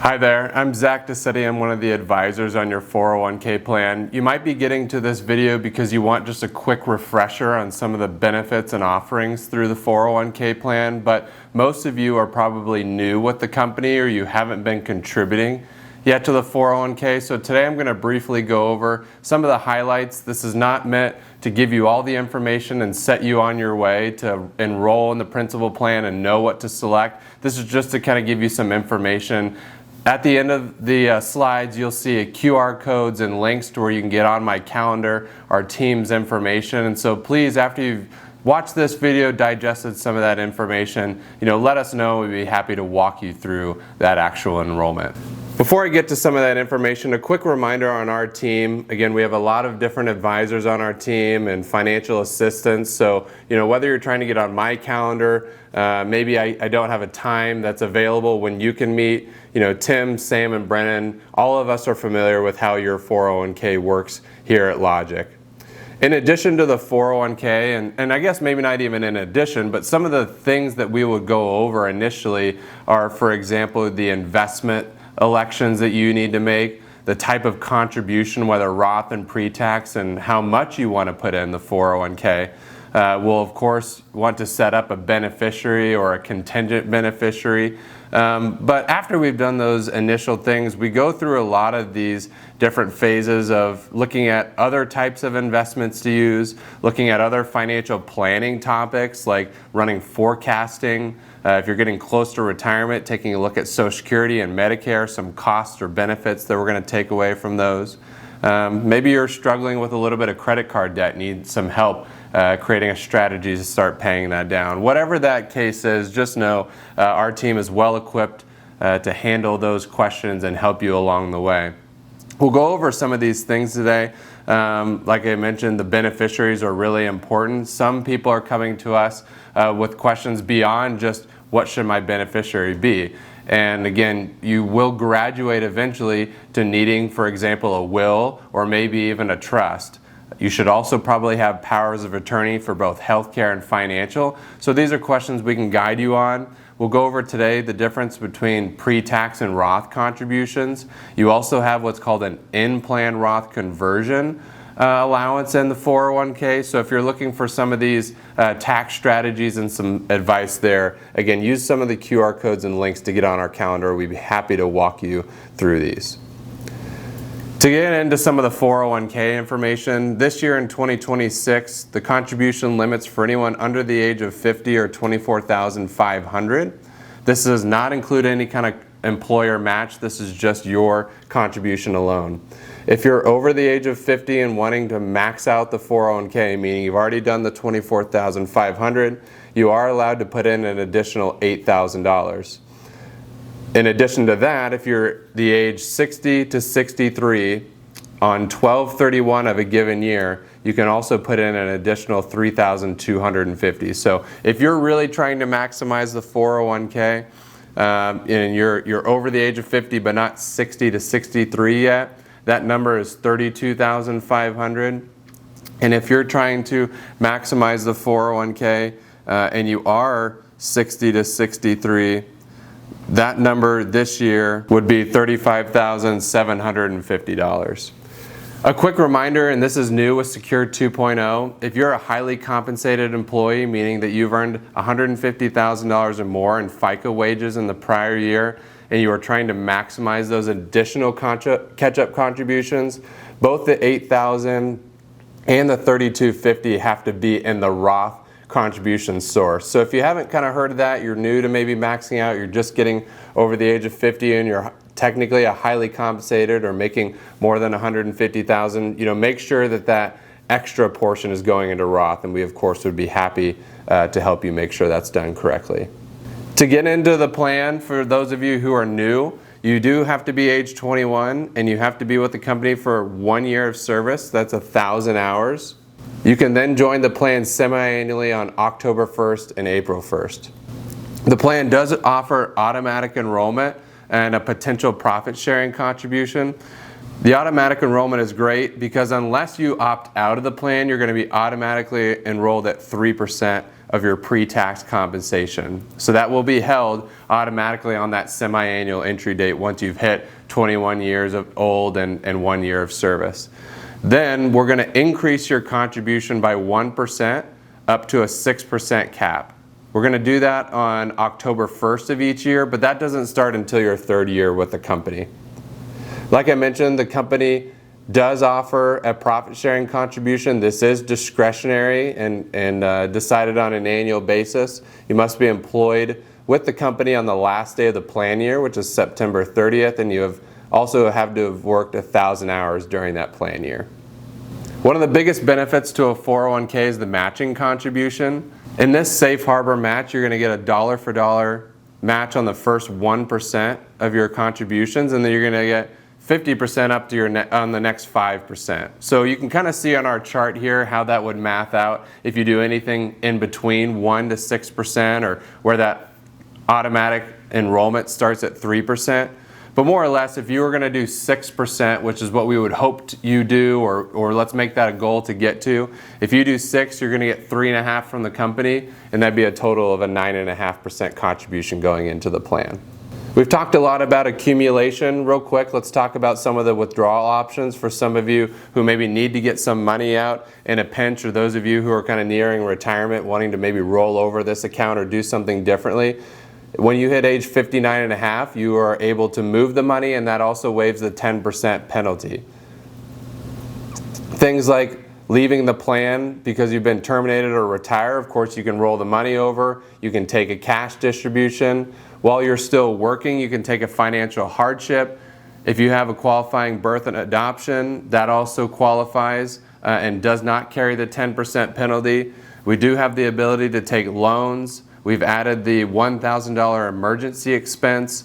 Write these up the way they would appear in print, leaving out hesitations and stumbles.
Hi there, I'm Zach DeCetti. I'm one of the advisors on your 401k plan. You might be getting to this video because you want just a quick refresher on some of the benefits and offerings through the 401k plan, but most of you are probably new with the company or you haven't been contributing yet to the 401k. So today I'm going to briefly go over some of the highlights. This is not meant to give you all the information and set you on your way to enroll in the principal plan and know what to select. This is just to kind of give you some information. At the end of the slides, you'll see QR codes and links to where you can get on my calendar, our team's information. And so please, after you've watched this video, digested some of that information, let us know. We'd be happy to walk you through that actual enrollment. Before I get to some of that information, a quick reminder on our team. Again, we have a lot of different advisors on our team and financial assistants. So, whether you're trying to get on my calendar, maybe I don't have a time that's available when you can meet, Tim, Sam, and Brennan, all of us are familiar with how your 401k works here at Logic. In addition to the 401k, and I guess maybe not even in addition, but some of the things that we would go over initially are, for example, the investment elections that you need to make, the type of contribution, whether Roth and pre-tax, and how much you want to put in the 401k. We'll of course want to set up a beneficiary or a contingent beneficiary. But after we've done those initial things, we go through a lot of these different phases of looking at other types of investments to use, looking at other financial planning topics like running forecasting. If you're getting close to retirement, taking a look at Social Security and Medicare, some costs or benefits that we're going to take away from those. Maybe you're struggling with a little bit of credit card debt, need some help creating a strategy to start paying that down. Whatever that case is, just know our team is well equipped to handle those questions and help you along the way. We'll go over some of these things today. Like I mentioned, the beneficiaries are really important. Some people are coming to us with questions beyond just what should my beneficiary be. And again, you will graduate eventually to needing, for example, a will or maybe even a trust. You should also probably have powers of attorney for both healthcare and financial. So these are questions we can guide you on. We'll go over today the difference between pre-tax and Roth contributions. You also have what's called an in-plan Roth conversion allowance in the 401k. So if you're looking for some of these tax strategies and some advice there, again, use some of the QR codes and links to get on our calendar. We'd be happy to walk you through these. To get into some of the 401k information, this year in 2026, the contribution limits for anyone under the age of 50 are $24,500. This does not include any kind of employer match. This is just your contribution alone. If you're over the age of 50 and wanting to max out the 401k, meaning you've already done the $24,500, you are allowed to put in an additional $8,000. In addition to that, if you're the age 60 to 63 on 12/31 of a given year, you can also put in an additional $3,250. So if you're really trying to maximize the 401k and you're over the age of 50 but not 60 to 63 yet, that number is $32,500. And if you're trying to maximize the 401k and you are 60 to 63, that number this year would be $35,750. A quick reminder, and this is new with Secure 2.0, if you're a highly compensated employee, meaning that you've earned $150,000 or more in FICA wages in the prior year, and you are trying to maximize those additional catch-up contributions, both the $8,000 and the $3,250 have to be in the Roth contribution source. So if you haven't kind of heard of that, you're new to maybe maxing out, you're just getting over the age of 50 and you're technically a highly compensated or making more than $150,000, make sure that that extra portion is going into Roth, and we of course would be happy to help you make sure that's done correctly. To get into the plan, for those of you who are new, you do have to be age 21 and you have to be with the company for 1 year of service. That's 1,000 hours. You can then join the plan semi-annually on October 1st and April 1st. The plan does offer automatic enrollment and a potential profit sharing contribution. The automatic enrollment is great because unless you opt out of the plan, you're going to be automatically enrolled at 3% of your pre-tax compensation. So that will be held automatically on that semi-annual entry date once you've hit 21 years old and 1 year of service. Then we're going to increase your contribution by 1% up to a 6% cap. We're going to do that on October 1st of each year, but that doesn't start until your third year with the company. Like I mentioned, the company does offer a profit sharing contribution. This is discretionary and decided on an annual basis. You must be employed with the company on the last day of the plan year, which is September 30th, and you also have to have worked 1,000 hours during that plan year. One of the biggest benefits to a 401k is the matching contribution. In this safe harbor match, you're going to get a dollar for dollar match on the first 1% of your contributions, and then you're going to get 50% up to on the next 5%. So you can kind of see on our chart here how that would math out if you do anything in between 1 to 6%, or where that automatic enrollment starts at 3%. But more or less, if you were going to do 6%, which is what we would hope you do, or let's make that a goal to get to. If you do 6, you're going to get 3.5 from the company, and that'd be a total of a 9.5% contribution going into the plan. We've talked a lot about accumulation. Real quick, let's talk about some of the withdrawal options for some of you who maybe need to get some money out in a pinch, or those of you who are kind of nearing retirement wanting to maybe roll over this account or do something differently. When you hit age 59.5, you are able to move the money, and that also waives the 10% penalty. Things like leaving the plan because you've been terminated or retire, of course you can roll the money over, you can take a cash distribution. While you're still working, you can take a financial hardship. If you have a qualifying birth and adoption, that also qualifies and does not carry the 10% penalty. We do have the ability to take loans. We've added the $1,000 emergency expense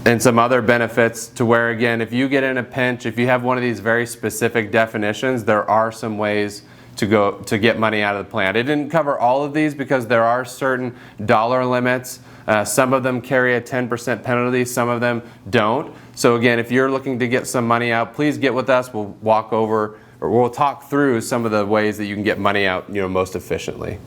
and some other benefits to where, again, if you get in a pinch, if you have one of these very specific definitions, there are some ways to get money out of the plan. I didn't cover all of these because there are certain dollar limits. Some of them carry a 10% penalty, some of them don't. So again, if you're looking to get some money out, please get with us. We'll walk over, or we'll talk through some of the ways that you can get money out, most efficiently.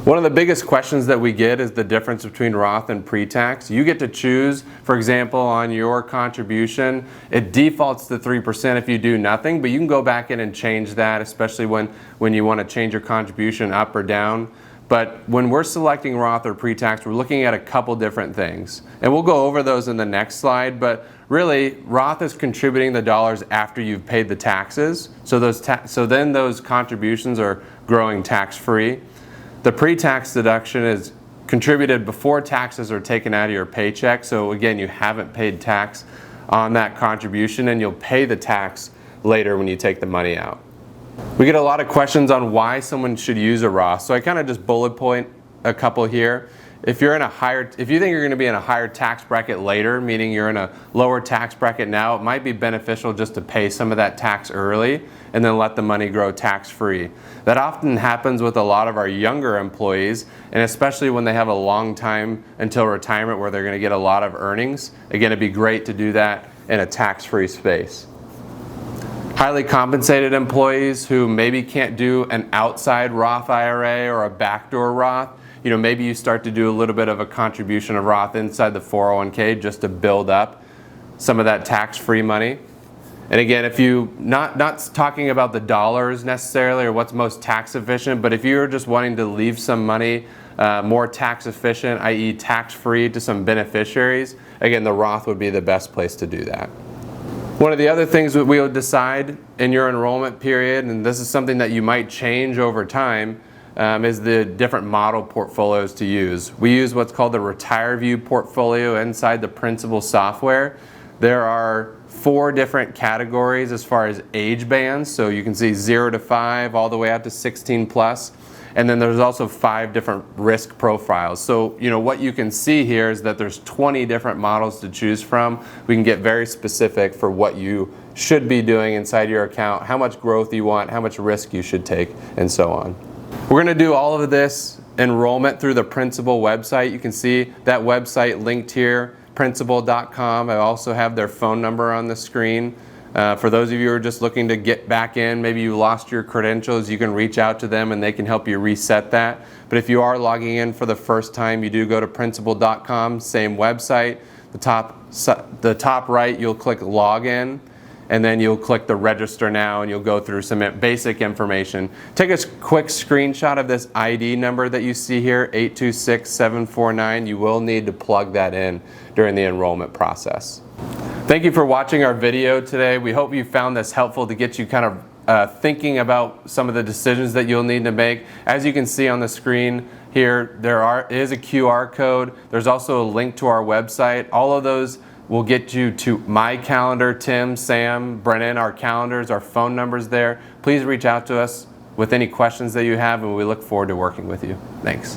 One of the biggest questions that we get is the difference between Roth and pre-tax. You get to choose, for example, on your contribution, it defaults to 3% if you do nothing, but you can go back in and change that, especially when you want to change your contribution up or down. But when we're selecting Roth or pre-tax, we're looking at a couple different things. And we'll go over those in the next slide, but really, Roth is contributing the dollars after you've paid the taxes, so then those contributions are growing tax-free. The pre-tax deduction is contributed before taxes are taken out of your paycheck. So again, you haven't paid tax on that contribution, and you'll pay the tax later when you take the money out. We get a lot of questions on why someone should use a Roth. So I kind of just bullet point a couple here. If you think you're going to be in a higher tax bracket later, meaning you're in a lower tax bracket now, it might be beneficial just to pay some of that tax early and then let the money grow tax-free. That often happens with a lot of our younger employees, and especially when they have a long time until retirement where they're going to get a lot of earnings. Again, it'd be great to do that in a tax-free space. Highly compensated employees who maybe can't do an outside Roth IRA or a backdoor Roth, maybe you start to do a little bit of a contribution of Roth inside the 401k just to build up some of that tax-free money. And again, if you, not talking about the dollars necessarily or what's most tax efficient, but if you're just wanting to leave some money more tax efficient, i.e. tax-free to some beneficiaries, again, the Roth would be the best place to do that. One of the other things that we would decide in your enrollment period, and this is something that you might change over time, is the different model portfolios to use. We use what's called the RetireView portfolio inside the Principal software. There are 4 different categories as far as age bands, so you can see 0 to 5 all the way out to 16 plus. And then there's also 5 different risk profiles. So what you can see here is that there's 20 different models to choose from. We can get very specific for what you should be doing inside your account, how much growth you want, how much risk you should take, and so on. We're going to do all of this enrollment through the Principal website. You can see that website linked here, principal.com. I also have their phone number on the screen. For those of you who are just looking to get back in, maybe you lost your credentials, you can reach out to them and they can help you reset that. But if you are logging in for the first time, you do go to principal.com, same website. The top right, you'll click Login, and then you'll click the Register Now, and you'll go through some basic information. Take a quick screenshot of this ID number that you see here, 826749. You will need to plug that in during the enrollment process. Thank you for watching our video today. We hope you found this helpful to get you kind of thinking about some of the decisions that you'll need to make. As you can see on the screen here, there is a QR code. There's also a link to our website. All of those will get you to my calendar, Tim, Sam, Brennan, our calendars, our phone numbers there. Please reach out to us with any questions that you have, and we look forward to working with you. Thanks.